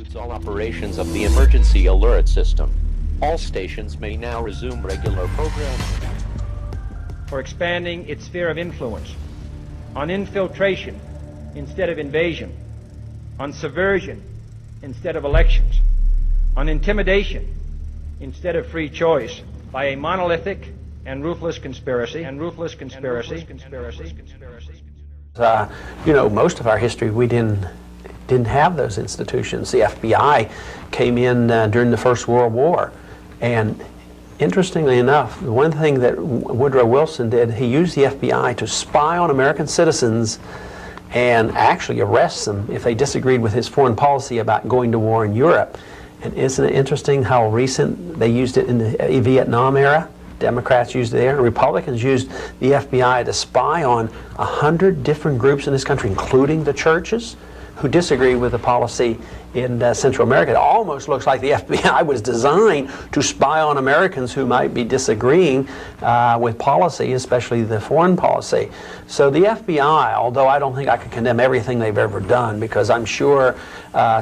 concludes all operations of the emergency alert system. All stations may now resume regular programming. For expanding its sphere of influence, on infiltration instead of invasion, on subversion instead of elections, on intimidation instead of free choice, by a monolithic and ruthless conspiracy. Most of our history we didn't have those institutions. The FBI came in during the First World War, and interestingly enough, one thing that Woodrow Wilson did, he used the FBI to spy on American citizens and actually arrest them if they disagreed with his foreign policy about going to war in Europe. And isn't it interesting how recent they used it in the Vietnam era? Democrats used it there. Republicans used the FBI to spy on 100 different groups in this country, including the churches, who disagree with the policy in Central America. It almost looks like the FBI was designed to spy on Americans who might be disagreeing with policy, especially the foreign policy. So the FBI, although I don't think I can condemn everything they've ever done, because I'm sure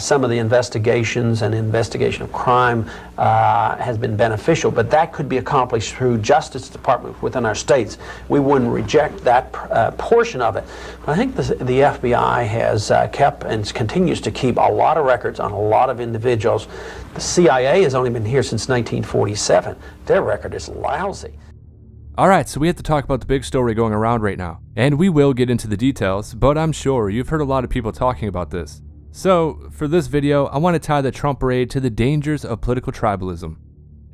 some of the investigations and investigation of crime has been beneficial, but that could be accomplished through Justice Department within our states. We wouldn't reject that portion of it. But I think the FBI has kept and continues to keep a lot of records on a lot of individuals. The CIA has only been here since 1947. Their record is lousy. Alright, so we have to talk about the big story going around right now. And we will get into the details, but I'm sure you've heard a lot of people talking about this. So, for this video, I want to tie the Trump parade to the dangers of political tribalism.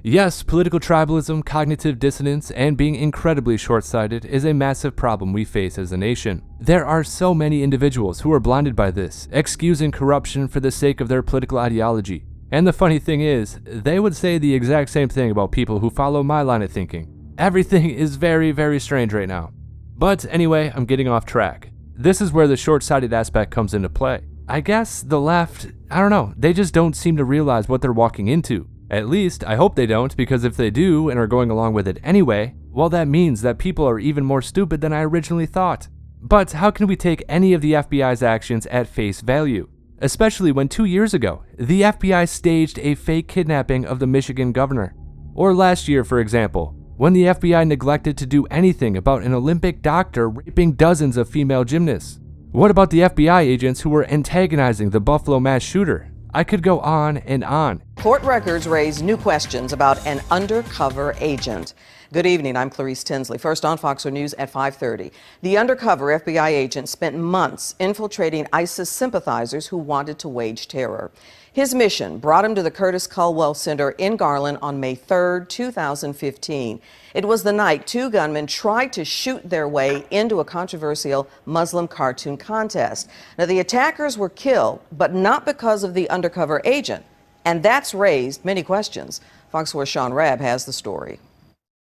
Yes, political tribalism, cognitive dissonance, and being incredibly short-sighted is a massive problem we face as a nation. There are so many individuals who are blinded by this, excusing corruption for the sake of their political ideology. And the funny thing is, they would say the exact same thing about people who follow my line of thinking. Everything is very, very strange right now. But anyway, I'm getting off track. This is where the short-sighted aspect comes into play. I guess the left, I don't know, they just don't seem to realize what they're walking into. At least, I hope they don't, because if they do and are going along with it anyway, well, that means that people are even more stupid than I originally thought. But how can we take any of the FBI's actions at face value? Especially when 2 years ago, the FBI staged a fake kidnapping of the Michigan governor. Or last year, for example, when the FBI neglected to do anything about an Olympic doctor raping dozens of female gymnasts. What about the FBI agents who were antagonizing the Buffalo mass shooter? I could go on and on. Court records raise new questions about an undercover agent. Good evening, I'm Clarice Tinsley. First on Fox News at 5:30. The undercover FBI agent spent months infiltrating ISIS sympathizers who wanted to wage terror. His mission brought him to the Curtis Culwell Center in Garland on May 3rd, 2015. It was the night two gunmen tried to shoot their way into a controversial Muslim cartoon contest. Now, the attackers were killed, but not because of the undercover agent. And that's raised many questions. Fox 4's Sean Rabb has the story.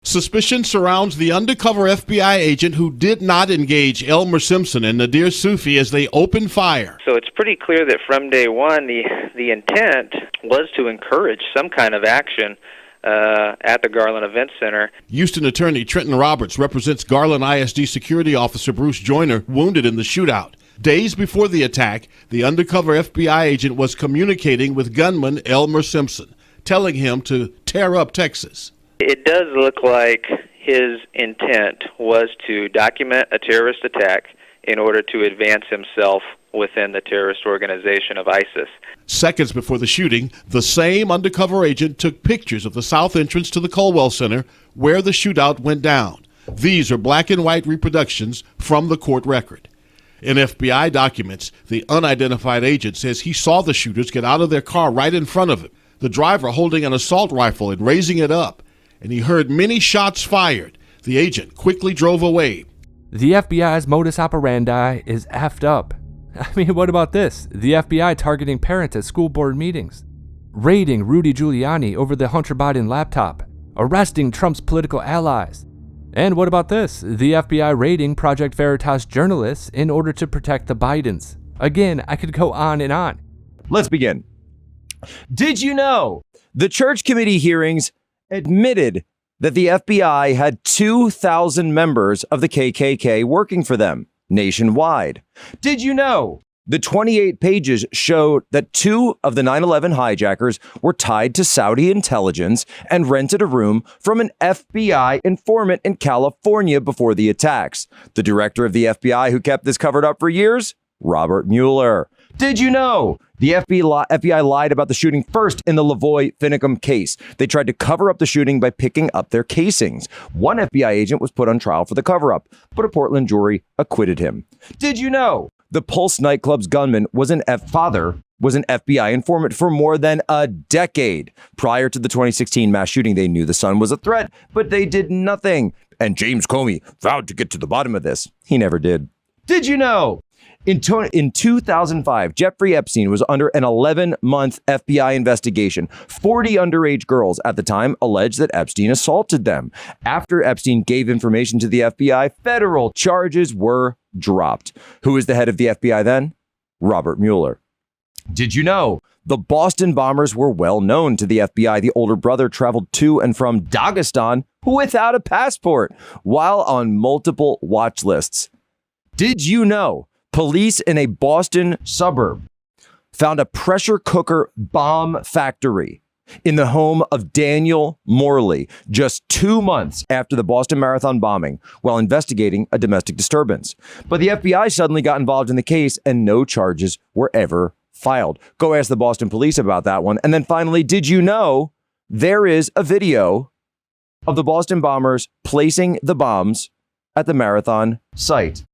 Suspicion surrounds the undercover FBI agent who did not engage Elmer Simpson and Nadir Sufi as they opened fire. So it's pretty clear that from day one, the intent was to encourage some kind of action at the Garland Event Center. Houston attorney Trenton Roberts represents Garland ISD security officer Bruce Joyner, wounded in the shootout. Days before the attack, the undercover FBI agent was communicating with gunman Elmer Simpson, telling him to tear up Texas. It does look like his intent was to document a terrorist attack in order to advance himself within the terrorist organization of ISIS. Seconds before the shooting, the same undercover agent took pictures of the south entrance to the Culwell Center where the shootout went down. These are black and white reproductions from the court record. In FBI documents, the unidentified agent says he saw the shooters get out of their car right in front of him, the driver holding an assault rifle and raising it up, and he heard many shots fired. The agent quickly drove away. The FBI's modus operandi is effed up. I mean, what about this? The FBI targeting parents at school board meetings, raiding Rudy Giuliani over the Hunter Biden laptop, arresting Trump's political allies. And what about this? The FBI raiding Project Veritas journalists in order to protect the Bidens. Again, I could go on and on. Let's begin. Did you know the church committee hearings admitted that the FBI had 2,000 members of the KKK working for them nationwide? Did you know The 28 pages showed that 2 of the 9/11 hijackers were tied to Saudi intelligence and rented a room from an FBI informant in California before the attacks. The director of the FBI who kept this covered up for years? Robert Mueller. Did you know the FBI lied about the shooting first in the Lavoy Finicum case? They tried to cover up the shooting by picking up their casings. One FBI agent was put on trial for the cover-up, but a Portland jury acquitted him. Did you know the Pulse nightclub's gunman was an FBI informant for more than a decade? Prior to the 2016 mass shooting, they knew the son was a threat, but they did nothing. And James Comey vowed to get to the bottom of this. He never did. Did you know? In 2005, Jeffrey Epstein was under an 11-month FBI investigation. 40 underage girls at the time alleged that Epstein assaulted them. After Epstein gave information to the FBI, federal charges were dropped. Who was the head of the FBI then? Robert Mueller. Did you know the Boston bombers were well known to the FBI? The older brother traveled to and from Dagestan without a passport while on multiple watch lists. Did you know police in a Boston suburb found a pressure cooker bomb factory in the home of Daniel Morley just 2 months after the Boston Marathon bombing while investigating a domestic disturbance? But the FBI suddenly got involved in the case and no charges were ever filed. Go ask the Boston police about that one. And then finally, did you know there is a video of the Boston bombers placing the bombs at the marathon site?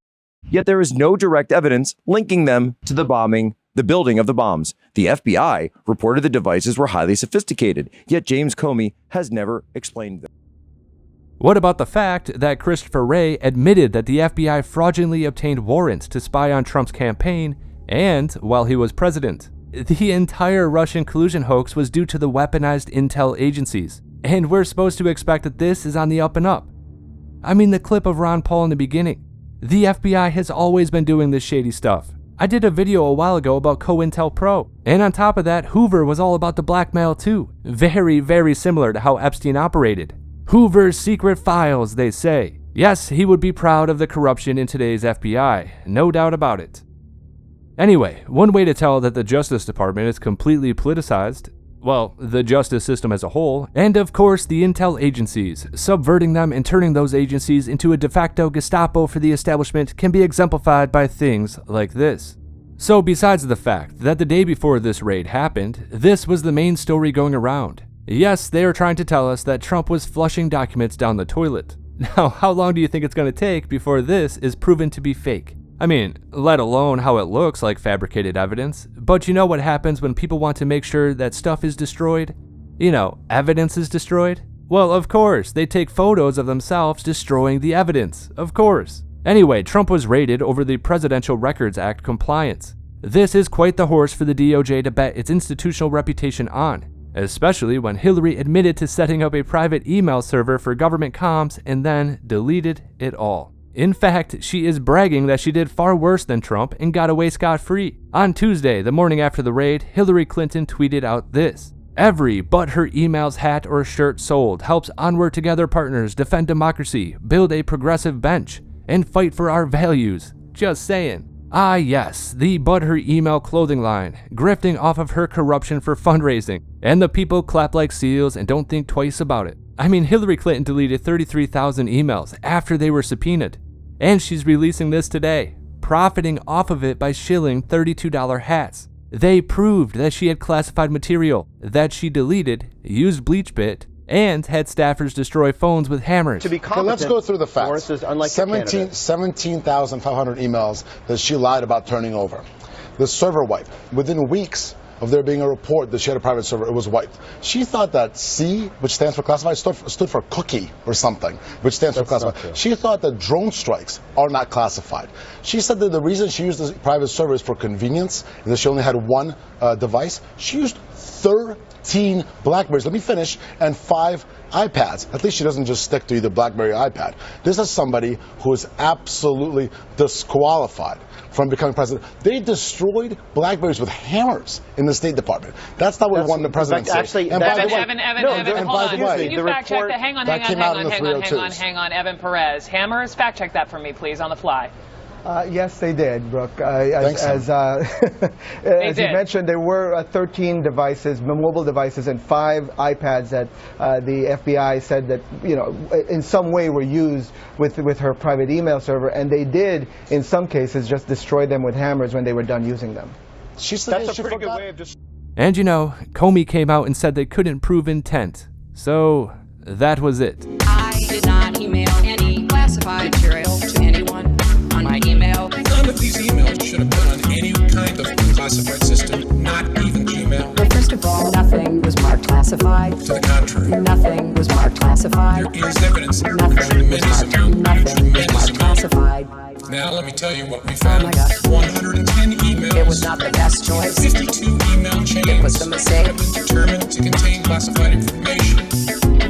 Yet there is no direct evidence linking them to the building of the bombs. The FBI reported the devices were highly sophisticated, yet James Comey has never explained them. What about the fact that Christopher Wray admitted that the FBI fraudulently obtained warrants to spy on Trump's campaign and while he was president? The entire Russian collusion hoax was due to the weaponized intel agencies, and we're supposed to expect that this is on the up and up. I mean, the clip of Ron Paul in the beginning. The FBI has always been doing this shady stuff. I did a video a while ago about COINTELPRO. And on top of that, Hoover was all about the blackmail too. Very, very similar to how Epstein operated. Hoover's secret files, they say. Yes, he would be proud of the corruption in today's FBI, no doubt about it. Anyway, one way to tell that the Justice Department is completely politicized, well, the justice system as a whole, and of course the intel agencies, subverting them and turning those agencies into a de facto Gestapo for the establishment can be exemplified by things like this. So besides the fact that the day before this raid happened, this was the main story going around. Yes, they are trying to tell us that Trump was flushing documents down the toilet. Now, how long do you think it's going to take before this is proven to be fake? I mean, let alone how it looks like fabricated evidence. But you know what happens when people want to make sure that stuff is destroyed? You know, evidence is destroyed? Well, of course, they take photos of themselves destroying the evidence, of course. Anyway, Trump was raided over the Presidential Records Act compliance. This is quite the horse for the DOJ to bet its institutional reputation on, especially when Hillary admitted to setting up a private email server for government comms and then deleted it all. In fact, she is bragging that she did far worse than Trump and got away scot-free. On Tuesday, the morning after the raid, Hillary Clinton tweeted out this: "Every but her emails hat or shirt sold helps Onward Together partners defend democracy, build a progressive bench, and fight for our values. Just saying." Ah yes, the but her email clothing line, grifting off of her corruption for fundraising. And the people clap like seals and don't think twice about it. I mean, Hillary Clinton deleted 33,000 emails after they were subpoenaed. And she's releasing this today, profiting off of it by shilling $32 hats. They proved that she had classified material, that she deleted, used BleachBit, and had staffers destroy phones with hammers. To be competent, let's go through the facts. 17,500 emails that she lied about turning over. The server wipe. Within weeks of there being a report that she had a private server, it was wiped. She thought that C, which stands for classified, stood for cookie or something, which stands for classified. She thought that drone strikes are not classified. She said that the reason she used the private server is for convenience, and that she only had one device. She used 13 Blackberries, let me finish, and 5 iPads. At least she doesn't just stick to either Blackberry or iPad. This is somebody who is absolutely disqualified from becoming president. They destroyed Blackberries with hammers in the State Department. That's not what we want the presidency. Actually, and Evan, hold on. Can you fact check that? Hang on, Evan Perez. Hammers, fact check that for me, please, on the fly. Yes, they did, Brooke. Thanks, As you mentioned, there were 13 devices, mobile devices, and 5 iPads that the FBI said that, in some way were used with her private email server, and they did, in some cases, just destroy them with hammers when they were done using them. That's a pretty good way of just. And Comey came out and said they couldn't prove intent. So that was it. I did not email any classified material to anyone on my email. None of these emails should have been on any kind of classified system, not even Gmail. Well, first of all, nothing was marked classified. To the contrary. Nothing was marked classified. There is evidence. Nothing was marked classified. Now let me tell you what we found. Oh my God. 110 emails. It was not the best choice. 52 email chains. It was a mistake. Have been determined to contain classified information.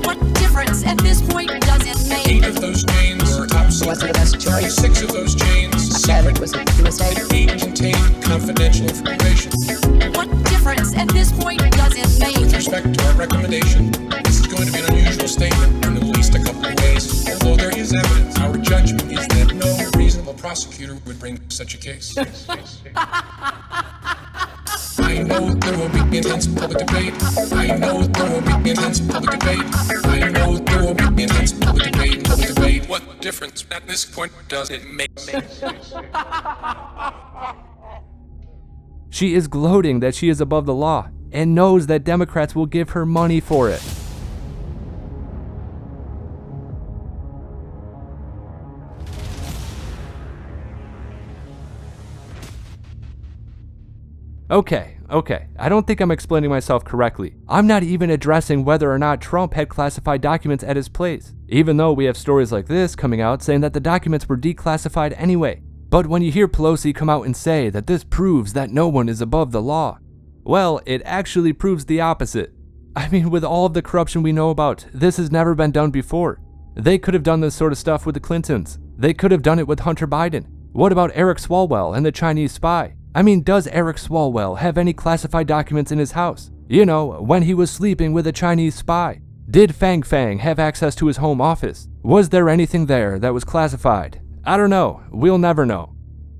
What difference at this point does it make? 8 of those chains were top secret. Was it the best choice? 6 of those chains I said it was a mistake. 8 contained confidential information. What difference at this point does it make? With respect to our recommendation, this is going to be an unusual statement in at least a couple of ways. Although there is evidence, our judgment is that no reasonable prosecutor would bring such a case. I know there will be intense public debate. I know there will be intense public debate. I know there will be intense public debate. What difference at this point does it make? She is gloating that she is above the law and knows that Democrats will give her money for it. Okay, I don't think I'm explaining myself correctly. I'm not even addressing whether or not Trump had classified documents at his place, even though we have stories like this coming out saying that the documents were declassified anyway. But when you hear Pelosi come out and say that this proves that no one is above the law, well, it actually proves the opposite. I mean, with all of the corruption we know about, this has never been done before. They could have done this sort of stuff with the Clintons. They could have done it with Hunter Biden. What about Eric Swalwell and the Chinese spy? I mean, does Eric Swalwell have any classified documents in his house? When he was sleeping with a Chinese spy. Did Fang Fang have access to his home office? Was there anything there that was classified? I don't know. We'll never know.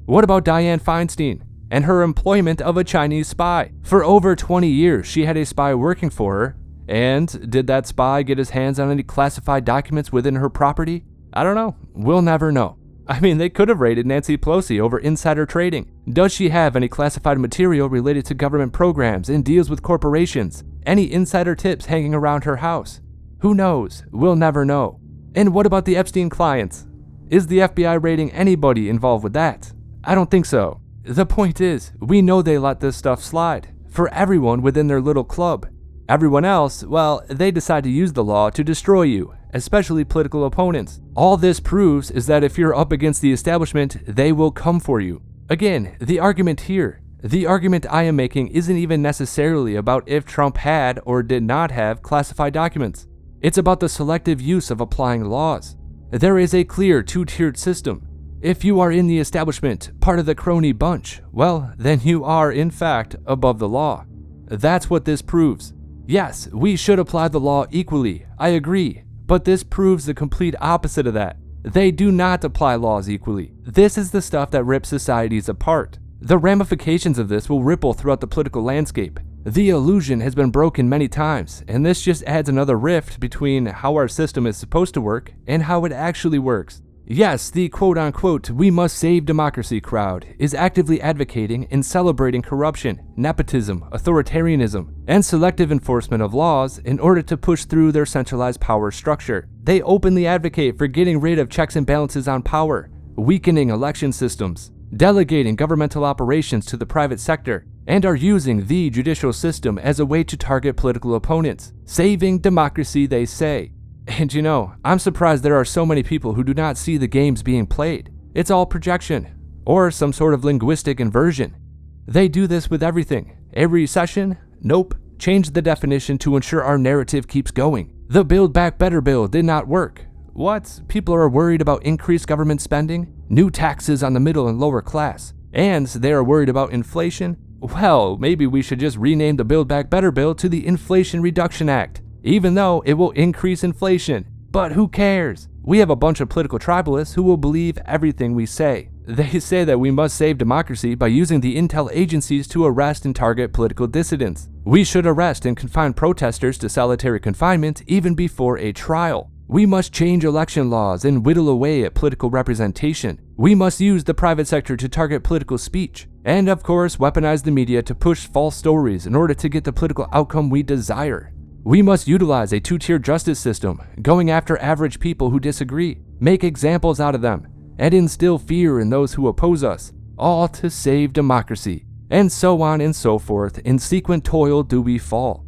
What about Dianne Feinstein and her employment of a Chinese spy? For over 20 years, she had a spy working for her. And did that spy get his hands on any classified documents within her property? I don't know. We'll never know. I mean, they could have raided Nancy Pelosi over insider trading. Does she have any classified material related to government programs and deals with corporations? Any insider tips hanging around her house? Who knows? We'll never know. And what about the Epstein clients? Is the FBI raiding anybody involved with that? I don't think so. The point is, we know they let this stuff slide for everyone within their little club. Everyone else, well, they decide to use the law to destroy you, especially political opponents. All this proves is that if you're up against the establishment, they will come for you. Again, the argument I am making isn't even necessarily about if Trump had or did not have classified documents. It's about the selective use of applying laws. There is a clear two-tiered system. If you are in the establishment, part of the crony bunch, well, then you are, in fact, above the law. That's what this proves. Yes, we should apply the law equally, I agree, but this proves the complete opposite of that. They do not apply laws equally. This is the stuff that rips societies apart. The ramifications of this will ripple throughout the political landscape. The illusion has been broken many times, and this just adds another rift between how our system is supposed to work and how it actually works. Yes, the quote-unquote "we must save democracy" crowd is actively advocating and celebrating corruption, nepotism, authoritarianism, and selective enforcement of laws in order to push through their centralized power structure. They openly advocate for getting rid of checks and balances on power, weakening election systems, delegating governmental operations to the private sector, and are using the judicial system as a way to target political opponents. Saving democracy, they say. And I'm surprised there are so many people who do not see the games being played. It's all projection, or some sort of linguistic inversion. They do this with everything. A recession? Nope. Change the definition to ensure our narrative keeps going. The Build Back Better bill did not work. What? People are worried about increased government spending? New taxes on the middle and lower class? And they are worried about inflation? Well, maybe we should just rename the Build Back Better bill to the Inflation Reduction Act. Even though it will increase inflation. But who cares? We have a bunch of political tribalists who will believe everything we say. They say that we must save democracy by using the intel agencies to arrest and target political dissidents. We should arrest and confine protesters to solitary confinement even before a trial. We must change election laws and whittle away at political representation. We must use the private sector to target political speech. And of course, weaponize the media to push false stories in order to get the political outcome we desire. We must utilize a two-tier justice system, going after average people who disagree, make examples out of them, and instill fear in those who oppose us, all to save democracy. And so on and so forth, in sequent toil do we fall.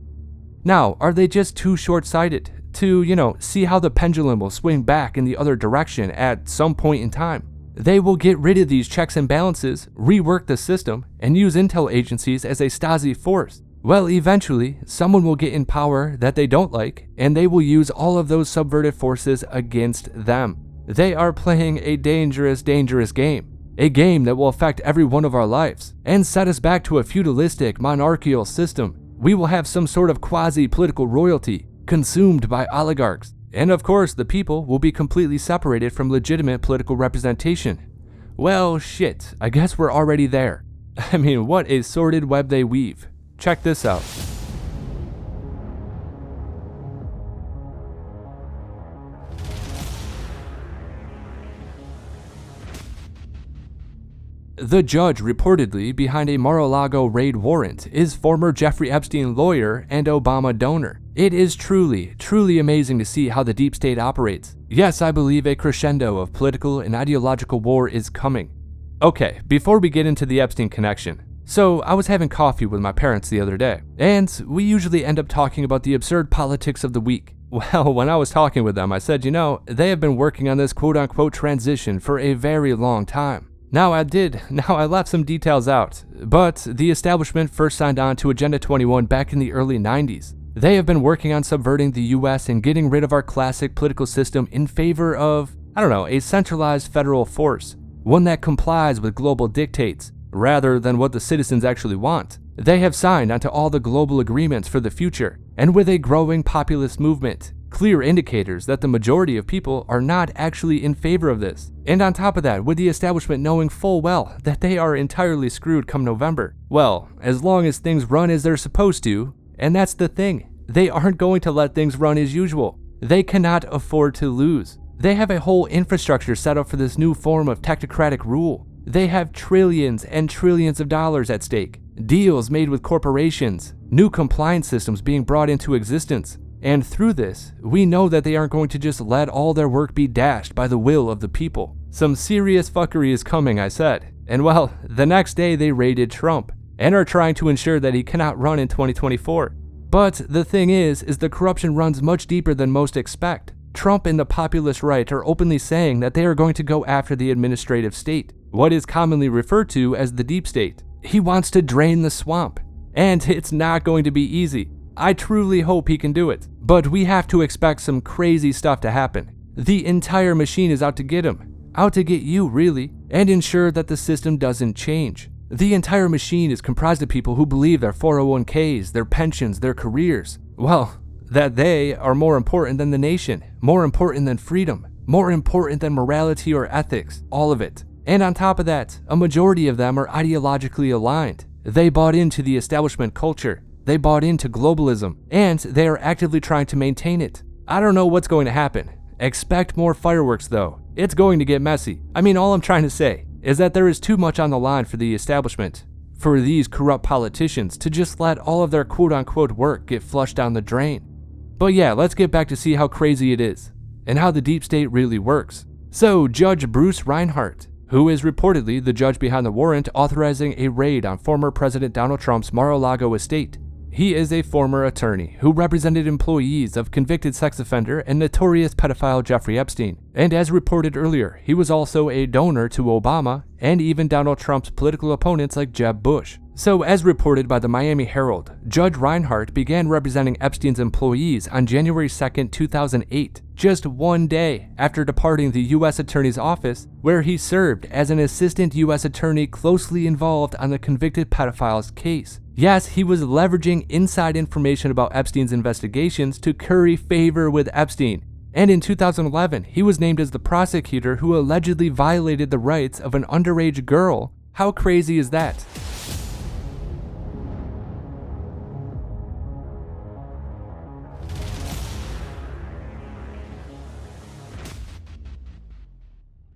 Now, are they just too short-sighted to, see how the pendulum will swing back in the other direction at some point in time? They will get rid of these checks and balances, rework the system, and use intel agencies as a Stasi force. Well, eventually, someone will get in power that they don't like, and they will use all of those subverted forces against them. They are playing a dangerous, dangerous game. A game that will affect every one of our lives, and set us back to a feudalistic, monarchical system. We will have some sort of quasi-political royalty, consumed by oligarchs. And of course, the people will be completely separated from legitimate political representation. Well, shit, I guess we're already there. I mean, what a sordid web they weave. Check this out. The judge reportedly behind a Mar-a-Lago raid warrant is former Jeffrey Epstein lawyer and Obama donor. It is truly, truly amazing to see how the deep state operates. Yes, I believe a crescendo of political and ideological war is coming. Okay, before we get into the Epstein connection. So, I was having coffee with my parents the other day, and we usually end up talking about the absurd politics of the week. Well, when I was talking with them, I said, they have been working on this quote-unquote transition for a very long time. Now I left some details out, but the establishment first signed on to Agenda 21 back in the early 90s. They have been working on subverting the US and getting rid of our classic political system in favor of, a centralized federal force, one that complies with global dictates, rather than what the citizens actually want. They have signed onto all the global agreements for the future, and with a growing populist movement, clear indicators that the majority of people are not actually in favor of this. And on top of that, with the establishment knowing full well that they are entirely screwed come November. Well, as long as things run as they're supposed to, and that's the thing, they aren't going to let things run as usual. They cannot afford to lose. They have a whole infrastructure set up for this new form of technocratic rule. They have trillions and trillions of dollars at stake, deals made with corporations, new compliance systems being brought into existence. And through this, we know that they aren't going to just let all their work be dashed by the will of the people. Some serious fuckery is coming, I said. And well, the next day they raided Trump, and are trying to ensure that he cannot run in 2024. But the thing is the corruption runs much deeper than most expect. Trump and the populist right are openly saying that they are going to go after the administrative state, what is commonly referred to as the deep state. He wants to drain the swamp, and it's not going to be easy. I truly hope he can do it, but we have to expect some crazy stuff to happen. The entire machine is out to get him, out to get you really, and ensure that the system doesn't change. The entire machine is comprised of people who believe their 401ks, their pensions, their careers, that they are more important than the nation, more important than freedom, more important than morality or ethics, all of it. And on top of that, a majority of them are ideologically aligned. They bought into the establishment culture. They bought into globalism, and they are actively trying to maintain it. I don't know what's going to happen. Expect more fireworks though. It's going to get messy. All I'm trying to say is that there is too much on the line for the establishment, for these corrupt politicians to just let all of their quote-unquote work get flushed down the drain. But yeah, let's get back to see how crazy it is, and how the deep state really works. So, Judge Bruce Reinhart, who is reportedly the judge behind the warrant authorizing a raid on former President Donald Trump's Mar-a-Lago estate. He is a former attorney who represented employees of convicted sex offender and notorious pedophile Jeffrey Epstein. And as reported earlier, he was also a donor to Obama and even Donald Trump's political opponents like Jeb Bush. So as reported by the Miami Herald, Judge Reinhart began representing Epstein's employees on January 2, 2008, just one day after departing the U.S. Attorney's Office, where he served as an assistant U.S. attorney closely involved on the convicted pedophile's case. Yes, he was leveraging inside information about Epstein's investigations to curry favor with Epstein. And in 2011, he was named as the prosecutor who allegedly violated the rights of an underage girl. How crazy is that?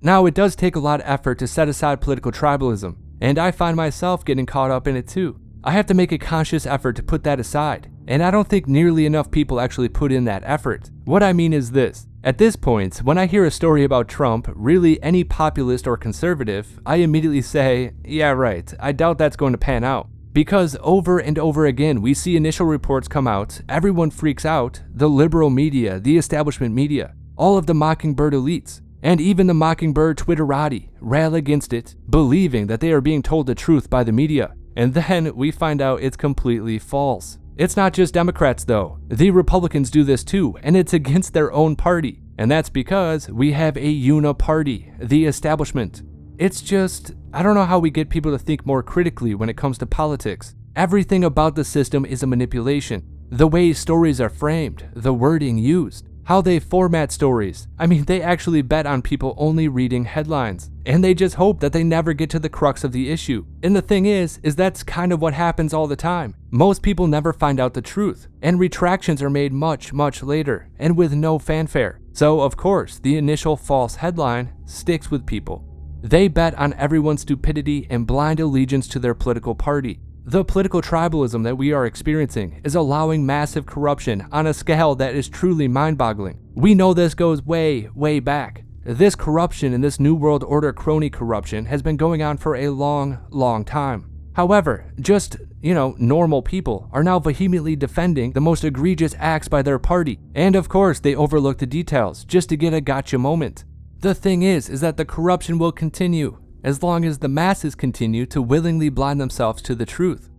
Now, it does take a lot of effort to set aside political tribalism, and I find myself getting caught up in it too. I have to make a conscious effort to put that aside, and I don't think nearly enough people actually put in that effort. What I mean is this. At this point, when I hear a story about Trump, really any populist or conservative, I immediately say, yeah, right, I doubt that's going to pan out. Because over and over again, we see initial reports come out, everyone freaks out, the liberal media, the establishment media, all of the Mockingbird elites, and even the Mockingbird Twitterati rail against it, believing that they are being told the truth by the media. And then we find out it's completely false. It's not just Democrats though. The Republicans do this too, and it's against their own party. And that's because we have a uniparty, the establishment. It's just, I don't know how we get people to think more critically when it comes to politics. Everything about the system is a manipulation. The way stories are framed, the wording used, how they format stories. I mean, they actually bet on people only reading headlines, and they just hope that they never get to the crux of the issue. And the thing is that's kind of what happens all the time. Most people never find out the truth, and retractions are made much, much later, and with no fanfare. So, of course, the initial false headline sticks with people. They bet on everyone's stupidity and blind allegiance to their political party. The political tribalism that we are experiencing is allowing massive corruption on a scale that is truly mind-boggling. We know this goes way, way back. This corruption and this New World Order crony corruption has been going on for a long, long time. However, just, normal people are now vehemently defending the most egregious acts by their party. And of course, they overlook the details just to get a gotcha moment. The thing is that the corruption will continue as long as the masses continue to willingly blind themselves to the truth.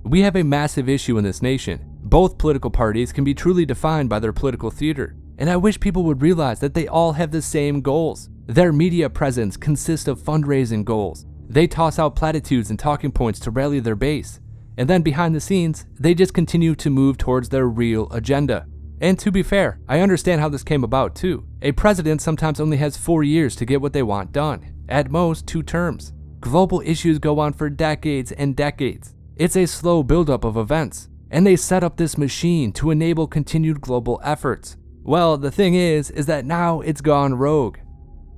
We have a massive issue in this nation. Both political parties can be truly defined by their political theater, and I wish people would realize that they all have the same goals. Their media presence consists of fundraising goals. They toss out platitudes and talking points to rally their base, and then behind the scenes, they just continue to move towards their real agenda. And to be fair, I understand how this came about too. A president sometimes only has 4 years to get what they want done. At most, 2 terms. Global issues go on for decades and decades. It's a slow buildup of events, and they set up this machine to enable continued global efforts. Well, the thing is that now it's gone rogue.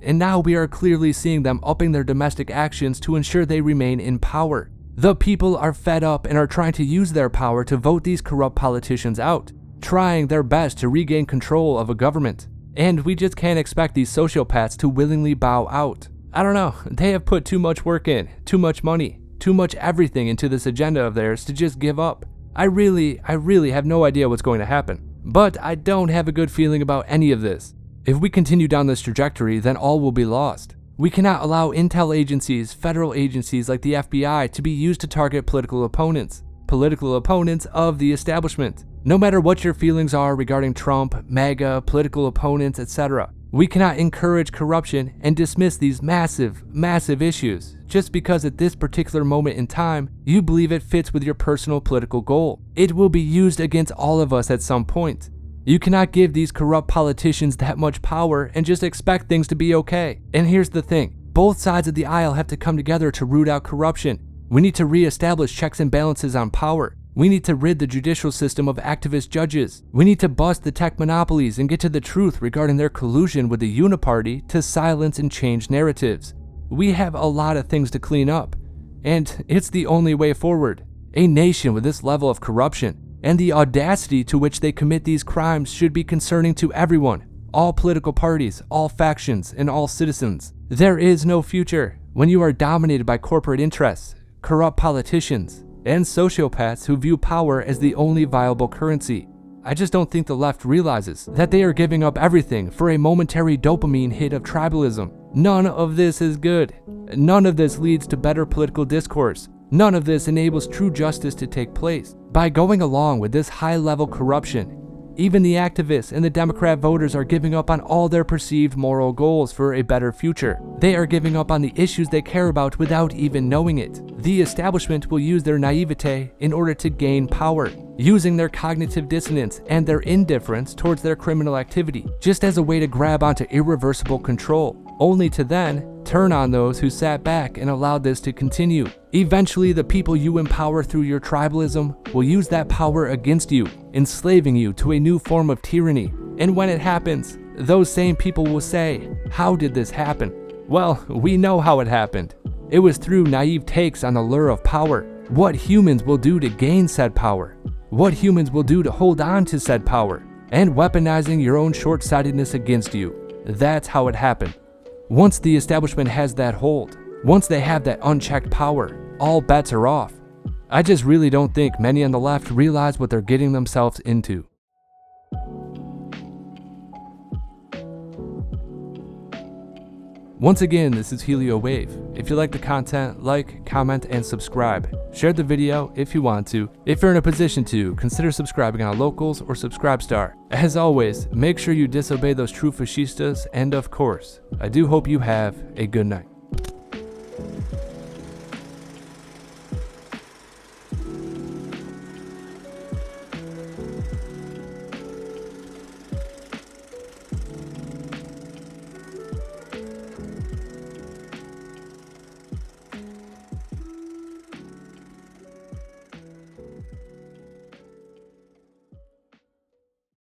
And now we are clearly seeing them upping their domestic actions to ensure they remain in power. The people are fed up and are trying to use their power to vote these corrupt politicians out, trying their best to regain control of a government. And we just can't expect these sociopaths to willingly bow out. I don't know, they have put too much work in, too much money, too much everything into this agenda of theirs to just give up. I really have no idea what's going to happen. But I don't have a good feeling about any of this. If we continue down this trajectory, then all will be lost. We cannot allow intel agencies, federal agencies like the FBI to be used to target political opponents of the establishment. No matter what your feelings are regarding Trump, MAGA, political opponents, etc., we cannot encourage corruption and dismiss these massive, massive issues just because at this particular moment in time, you believe it fits with your personal political goal. It will be used against all of us at some point. You cannot give these corrupt politicians that much power and just expect things to be okay. And here's the thing, both sides of the aisle have to come together to root out corruption. We need to reestablish checks and balances on power. We need to rid the judicial system of activist judges. We need to bust the tech monopolies and get to the truth regarding their collusion with the uniparty to silence and change narratives. We have a lot of things to clean up, and it's the only way forward. A nation with this level of corruption and the audacity to which they commit these crimes should be concerning to everyone, all political parties, all factions, and all citizens. There is no future when you are dominated by corporate interests, corrupt politicians, and sociopaths who view power as the only viable currency. I just don't think the left realizes that they are giving up everything for a momentary dopamine hit of tribalism. None of this is good. None of this leads to better political discourse. None of this enables true justice to take place. By going along with this high-level corruption, Even the activists and the Democrat voters are giving up on all their perceived moral goals for a better future. They are giving up on the issues they care about without even knowing it. The establishment will use their naivete in order to gain power, using their cognitive dissonance and their indifference towards their criminal activity just as a way to grab onto irreversible control, only to then turn on those who sat back and allowed this to continue. Eventually, the people you empower through your tribalism will use that power against you, enslaving you to a new form of tyranny. And when it happens, those same people will say, "How did this happen?" Well, we know how it happened. It was through naive takes on the lure of power, what humans will do to gain said power, what humans will do to hold on to said power, and weaponizing your own short-sightedness against you. That's how it happened. Once the establishment has that hold, once they have that unchecked power, all bets are off. I just really don't think many on the left realize what they're getting themselves into. Once again, this is HelioWave. If you like the content, like, comment, and subscribe. Share the video if you want to. If you're in a position to, consider subscribing on Locals or Subscribestar. As always, make sure you disobey those true fascistas, and of course, I do hope you have a good night.